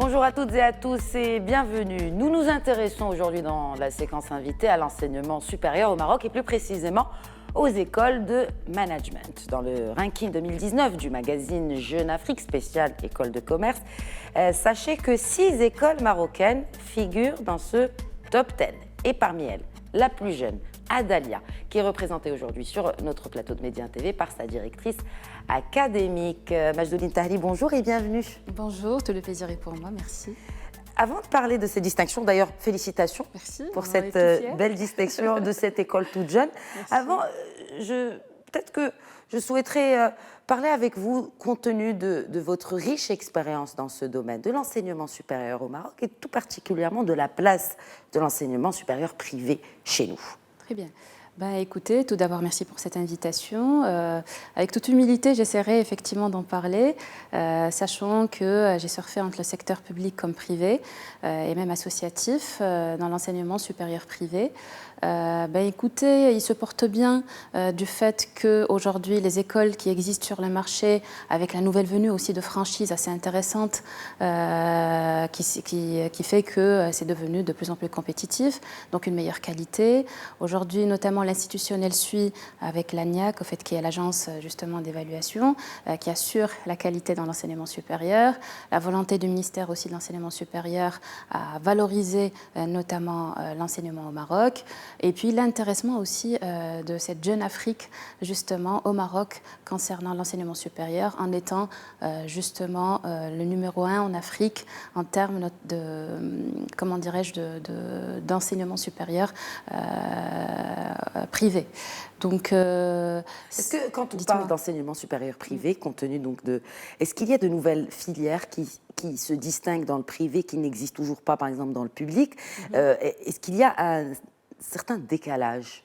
Bonjour à toutes et à tous et bienvenue. Nous nous intéressons aujourd'hui dans la séquence invitée à l'enseignement supérieur au Maroc et plus précisément aux écoles de management. Dans le ranking 2019 du magazine Jeune Afrique spécial école de commerce, sachez que 6 écoles marocaines figurent dans ce top 10. Et parmi elles, la plus jeune, Adalia, qui est représentée aujourd'hui sur notre plateau de Média TV par sa directrice académique. Majdoline Tahli, bonjour et bienvenue. Bonjour, tout le plaisir est pour moi, merci. Avant de parler de ces distinctions, d'ailleurs, félicitations pour cette belle distinction de cette école toute jeune. Merci. Avant, peut-être que je souhaiterais parler avec vous, compte tenu de votre riche expérience dans ce domaine, de l'enseignement supérieur au Maroc et tout particulièrement de la place de l'enseignement supérieur privé chez nous. Très bien. Écoutez, tout d'abord, merci pour cette invitation. Avec toute humilité, j'essaierai effectivement d'en parler, sachant que j'ai surfé entre le secteur public comme privé et même associatif dans l'enseignement supérieur privé. Écoutez, il se porte bien du fait qu'aujourd'hui, les écoles qui existent sur le marché, avec la nouvelle venue aussi de franchises assez intéressantes, qui fait que c'est devenu de plus en plus compétitif, donc une meilleure qualité. Aujourd'hui, notamment, l'institutionnel suit avec l'ANIAC, au fait, qui est l'agence justement d'évaluation, qui assure la qualité dans l'enseignement supérieur. La volonté du ministère aussi de l'enseignement supérieur à valoriser notamment l'enseignement au Maroc. Et puis l'intéressement aussi de cette Jeune Afrique justement au Maroc concernant l'enseignement supérieur en étant justement le numéro 1 en Afrique en termes de, comment dirais-je, d'enseignement supérieur privé. Donc, est-ce que quand on parle d'enseignement supérieur privé, compte tenu donc de, est-ce qu'il y a de nouvelles filières qui se distinguent dans le privé, qui n'existent toujours pas, par exemple, dans le public? Est-ce qu'il y a un certain décalage?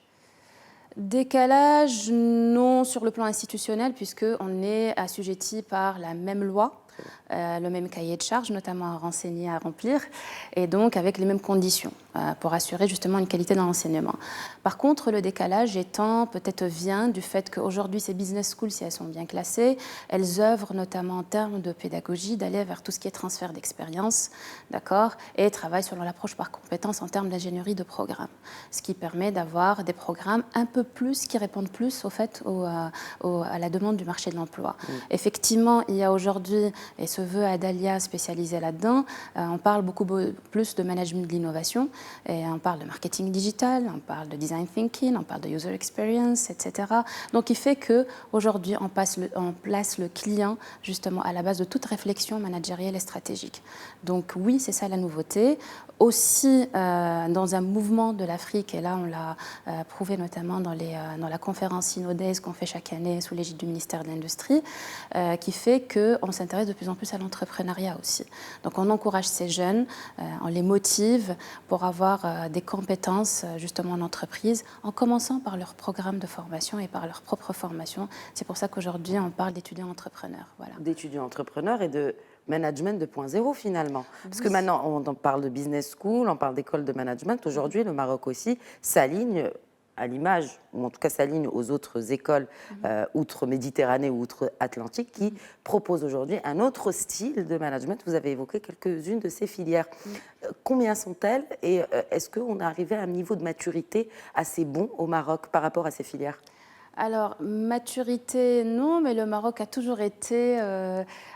Décalage, non, sur le plan institutionnel, puisqu'on est assujetti par la même loi, le même cahier de charges, notamment à renseigner, à remplir, et donc avec les mêmes conditions pour assurer justement une qualité dans l'enseignement. Par contre, le décalage vient du fait qu'aujourd'hui, ces business schools, si elles sont bien classées, elles œuvrent notamment en termes de pédagogie, d'aller vers tout ce qui est transfert d'expérience, d'accord, et travaillent selon l'approche par compétences en termes d'ingénierie de programme, ce qui permet d'avoir des programmes un peu plus, qui répondent plus au fait à la demande du marché de l'emploi. Effectivement, il y a aujourd'hui, et ce veut Adalia spécialisé là-dedans, on parle beaucoup plus de management de l'innovation, et on parle de marketing digital, on parle de design thinking, on parle de user experience, etc. Donc il fait qu'aujourd'hui, on place le client justement à la base de toute réflexion managériale et stratégique. Donc oui, c'est ça la nouveauté. Aussi, dans un mouvement de l'Afrique, et là on l'a prouvé notamment dans la conférence synodaise qu'on fait chaque année sous l'égide du ministère de l'Industrie, qui fait qu'on s'intéresse de plus en plus à l'entrepreneuriat aussi. Donc on encourage ces jeunes, on les motive pour avoir des compétences justement en entreprise, en commençant par leur programme de formation et par leur propre formation. C'est pour ça qu'aujourd'hui on parle d'étudiants entrepreneurs. Voilà. D'étudiants entrepreneurs et de management 2.0 finalement. Parce que Oui. maintenant on parle de business school, on parle d'école de management. Aujourd'hui, le Maroc aussi s'aligne à l'image, ou en tout cas s'aligne aux autres écoles outre-Méditerranée ou outre-Atlantique qui proposent aujourd'hui un autre style de management. Vous avez évoqué quelques-unes de ces filières. Combien sont-elles et est-ce qu'on est arrivé à un niveau de maturité assez bon au Maroc par rapport à ces filières? Alors, maturité, non, mais le Maroc a toujours été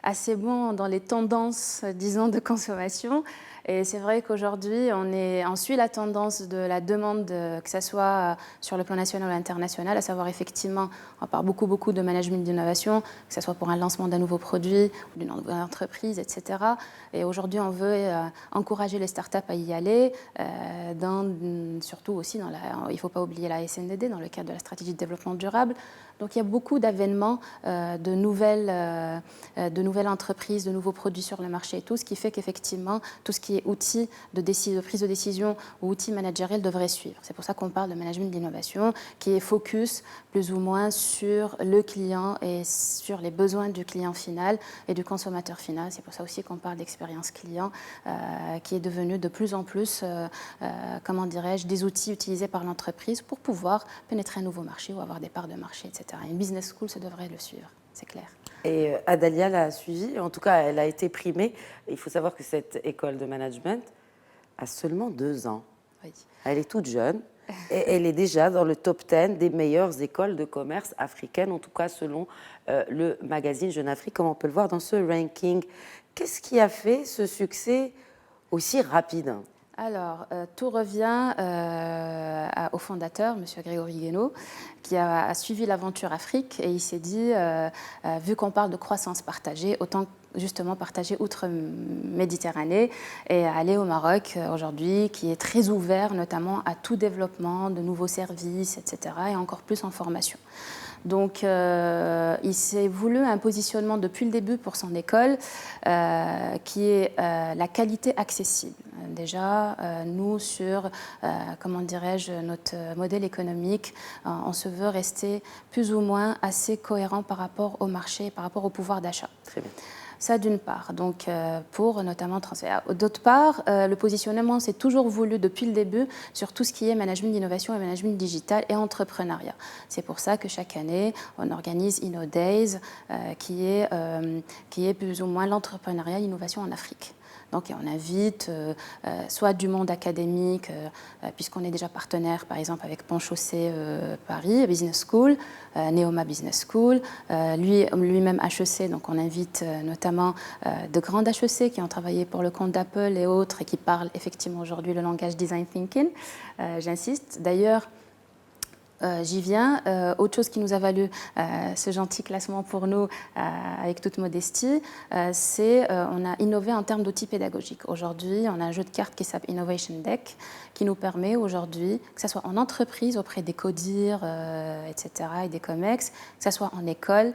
assez bon dans les tendances, disons, de consommation. Et c'est vrai qu'aujourd'hui, on suit la tendance de la demande, que ce soit sur le plan national ou international, à savoir effectivement, on parle beaucoup de management d'innovation, que ce soit pour un lancement d'un nouveau produit ou d'une nouvelle entreprise, etc. Et aujourd'hui, on veut encourager les startups à y aller, surtout aussi, il ne faut pas oublier la SNDD, dans le cadre de la stratégie de développement durable. Donc il y a beaucoup d'avènements, de nouvelles entreprises, de nouveaux produits sur le marché et tout, ce qui fait qu'effectivement, tout ce qui est outils de prise de décision ou outils managériels devrait suivre. C'est pour ça qu'on parle de management d'innovation qui est focus plus ou moins sur le client et sur les besoins du client final et du consommateur final. C'est pour ça aussi qu'on parle d'expérience client qui est devenue de plus en plus, comment dirais-je, des outils utilisés par l'entreprise pour pouvoir pénétrer un nouveau marché ou avoir des parts de marché, etc. Une business school, ça devrait le suivre, c'est clair. Et Adalia l'a suivi, en tout cas, elle a été primée. Il faut savoir que cette école de management a seulement 2 ans. Oui. Elle est toute jeune et elle est déjà dans le top 10 des meilleures écoles de commerce africaines, en tout cas selon le magazine Jeune Afrique, comme on peut le voir dans ce ranking. Qu'est-ce qui a fait ce succès aussi rapide? Alors, tout revient au fondateur, M. Grégory Guénaud, qui a suivi l'aventure Afrique et il s'est dit, vu qu'on parle de croissance partagée, autant justement partager outre-Méditerranée et aller au Maroc aujourd'hui, qui est très ouvert notamment à tout développement, de nouveaux services, etc., et encore plus en formation. Donc, il s'est voulu un positionnement depuis le début pour son école qui est la qualité accessible. Déjà, nous, sur, comment dirais-je, notre modèle économique, on se veut rester plus ou moins assez cohérent par rapport au marché, par rapport au pouvoir d'achat. Très bien. Ça d'une part, donc pour notamment transfert. D'autre part, le positionnement s'est toujours voulu depuis le début sur tout ce qui est management d'innovation et management digital et entrepreneuriat. C'est pour ça que chaque année, on organise InnoDays, qui est plus ou moins l'entrepreneuriat et l'innovation en Afrique. Donc on invite soit du monde académique, puisqu'on est déjà partenaire par exemple avec Pont-Chaussée Paris Business School, Neoma Business School, lui-même HEC, donc on invite notamment de grandes HEC qui ont travaillé pour le compte d'Apple et autres et qui parlent effectivement aujourd'hui le langage design thinking, j'insiste. D'ailleurs, j'y viens. Autre chose qui nous a valu ce gentil classement pour nous, avec toute modestie, c'est on a innové en termes d'outils pédagogiques. Aujourd'hui, on a un jeu de cartes qui s'appelle Innovation Deck, qui nous permet aujourd'hui, que ce soit en entreprise, auprès des CODIR, etc., et des COMEX, que ce soit en école,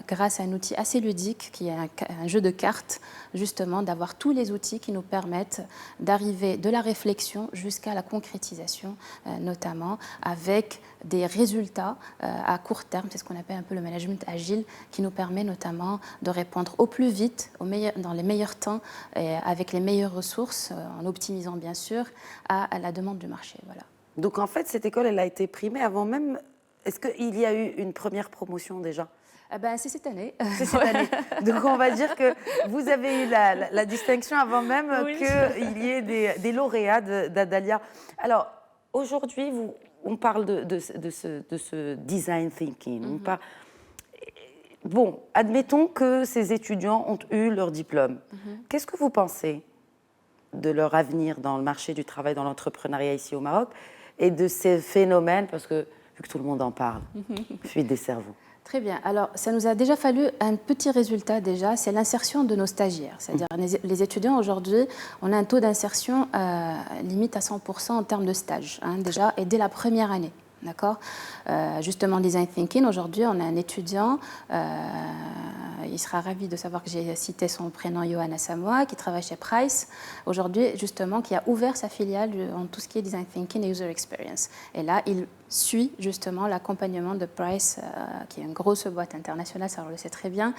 grâce à un outil assez ludique, qui est un jeu de cartes, justement, d'avoir tous les outils qui nous permettent d'arriver de la réflexion jusqu'à la concrétisation, notamment avec des résultats à court terme, c'est ce qu'on appelle un peu le management agile, qui nous permet notamment de répondre au plus vite, dans les meilleurs temps, et avec les meilleures ressources, en optimisant bien sûr, à la demande du marché. Voilà. Donc en fait, cette école, elle a été primée avant même. Est-ce qu'il y a eu une première promotion déjà? C'est cette année. C'est cette année. Donc on va dire que vous avez eu la distinction avant même qu'il y ait des lauréats d'Adalia. Alors aujourd'hui, on parle de ce design thinking. Bon, admettons que ces étudiants ont eu leur diplôme. Qu'est-ce que vous pensez de leur avenir dans le marché du travail, dans l'entrepreneuriat ici au Maroc, et de ces phénomènes, parce que vu que tout le monde en parle, fuite des cerveaux? Très bien. Alors, ça nous a déjà fallu un petit résultat déjà, c'est l'insertion de nos stagiaires. C'est-à-dire les étudiants aujourd'hui, on a un taux d'insertion limite à 100% en termes de stage, déjà, et dès la première année. D'accord. Justement, Design Thinking, aujourd'hui, on a un étudiant, il sera ravi de savoir que j'ai cité son prénom, Johan Asamoah, qui travaille chez Price, aujourd'hui, justement, qui a ouvert sa filiale en tout ce qui est Design Thinking et User Experience. Et là, il suit justement l'accompagnement de Price, qui est une grosse boîte internationale, ça on le sait très bien.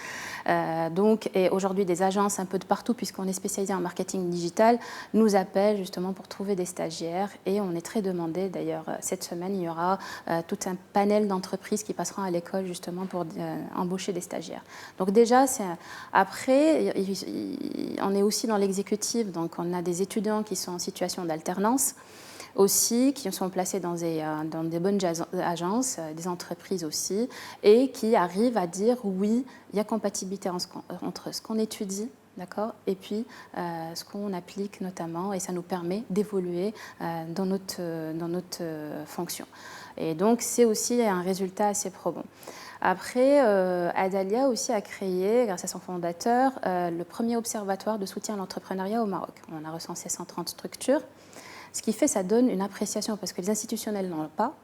Et aujourd'hui, des agences un peu de partout, puisqu'on est spécialisé en marketing digital, nous appellent justement pour trouver des stagiaires. Et on est très demandé. D'ailleurs, cette semaine, il y aura tout un panel d'entreprises qui passeront à l'école justement pour embaucher des stagiaires. Donc déjà, après, on est aussi dans l'exécutif. Donc on a des étudiants qui sont en situation d'alternance, aussi, qui sont placés dans des bonnes agences, des entreprises aussi, et qui arrivent à dire oui, il y a compatibilité entre ce qu'on étudie, d'accord, et puis ce qu'on applique notamment, et ça nous permet d'évoluer dans notre fonction. Et donc c'est aussi un résultat assez probant. Après, Adalia aussi a créé, grâce à son fondateur, le premier observatoire de soutien à l'entrepreneuriat au Maroc. On a recensé 130 structures. Ce qui fait, ça donne une appréciation, parce que les institutionnels n'ont pas,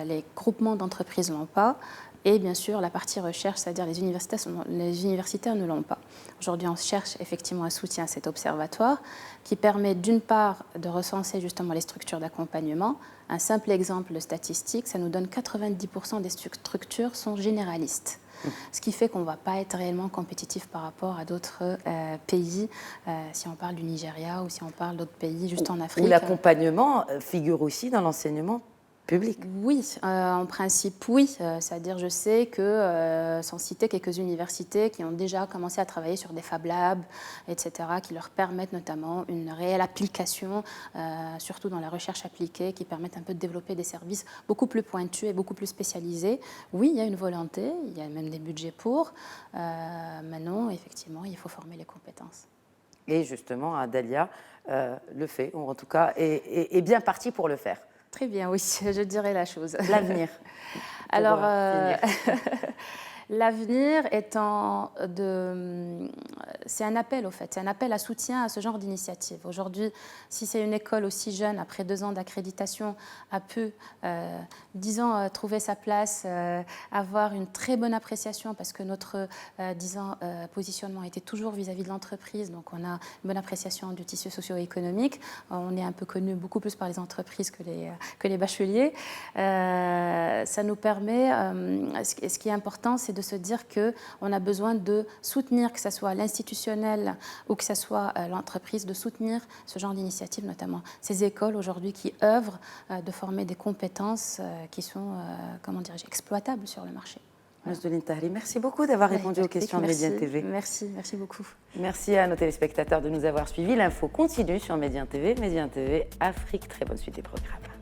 les groupements d'entreprises n'ont pas, et bien sûr la partie recherche, c'est-à-dire les universitaires ne l'ont pas. Aujourd'hui, on cherche effectivement un soutien à cet observatoire qui permet d'une part de recenser justement les structures d'accompagnement. Un simple exemple statistique, ça nous donne 90% des structures sont généralistes. Ce qui fait qu'on ne va pas être réellement compétitif par rapport à d'autres pays, si on parle du Nigeria ou si on parle d'autres pays juste en Afrique. Où l'accompagnement figure aussi dans l'enseignement public. Oui, en principe, oui. C'est-à-dire, je sais que, sans citer quelques universités qui ont déjà commencé à travailler sur des Fab Labs, etc., qui leur permettent notamment une réelle application, surtout dans la recherche appliquée, qui permettent un peu de développer des services beaucoup plus pointus et beaucoup plus spécialisés. Oui, il y a une volonté, il y a même des budgets pour. Maintenant, effectivement, il faut former les compétences. Et justement, Adalia le fait, ou en tout cas est bien parti pour le faire. Très bien, oui, je dirais la chose. L'avenir. Alors, l'avenir étant de... C'est un appel, au fait. C'est un appel à soutien à ce genre d'initiative. Aujourd'hui, si c'est une école aussi jeune, après 2 ans d'accréditation, a pu, disons, trouver sa place, avoir une très bonne appréciation, parce que notre, disons, positionnement était toujours vis-à-vis de l'entreprise, donc on a une bonne appréciation du tissu socio-économique. On est un peu connu beaucoup plus par les entreprises que les bacheliers. Ça nous permet, ce qui est important, c'est de se dire qu'on a besoin de soutenir, que ce soit l'institutionnel ou que ce soit l'entreprise, de soutenir ce genre d'initiative, notamment ces écoles aujourd'hui qui œuvrent de former des compétences qui sont, comment dirais-je, exploitables sur le marché. Nasdoulin Tahri, merci beaucoup d'avoir répondu aux questions de Médien TV. Merci beaucoup. Merci à nos téléspectateurs de nous avoir suivis. L'info continue sur Médien TV. Médien TV Afrique, très bonne suite des programmes.